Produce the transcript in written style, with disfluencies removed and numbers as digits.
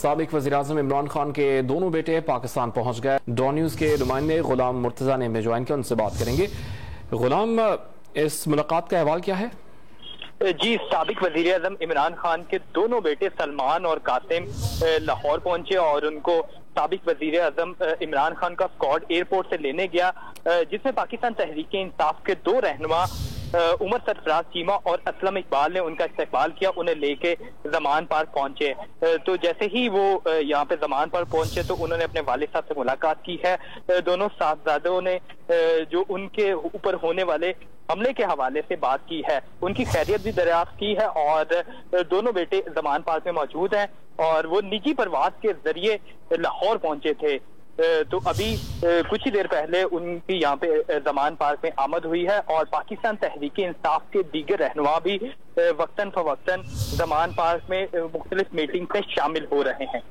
سابق وزیراعظم عمران خان کے دونوں بیٹے پاکستان پہنچ گئے۔ ڈان نیوز کے نمائندے غلام مرتضیٰ نے ہمیں جوائن کیا، ان سے بات کریں گے۔ غلام، اس ملاقات کا احوال کیا ہے؟ جی، سابق وزیر اعظم عمران خان کے دونوں بیٹے سلمان اور قاسم لاہور پہنچے اور ان کو سابق وزیر اعظم عمران خان کا اسکواڈ ایئرپورٹ سے لینے گیا، جس میں پاکستان تحریک انصاف کے دو رہنما عمر سرفراز چیمہ اور اسلم اقبال نے ان کا استقبال کیا، انہیں لے کے زمان پارک پہنچے۔ تو جیسے ہی وہ یہاں پہ زمان پارک پہنچے تو انہوں نے اپنے والد صاحب سے ملاقات کی ہے۔ دونوں صاحبزادوں نے جو ان کے اوپر ہونے والے حملے کے حوالے سے بات کی ہے، ان کی خیریت بھی دریافت کی ہے، اور دونوں بیٹے زمان پارک میں موجود ہیں اور وہ نجی پرواز کے ذریعے لاہور پہنچے تھے۔ تو ابھی کچھ ہی دیر پہلے ان کی یہاں پہ زمان پارک میں آمد ہوئی ہے، اور پاکستان تحریک انصاف کے دیگر رہنما بھی وقتاً فوقتاً زمان پارک میں مختلف میٹنگ میں شامل ہو رہے ہیں۔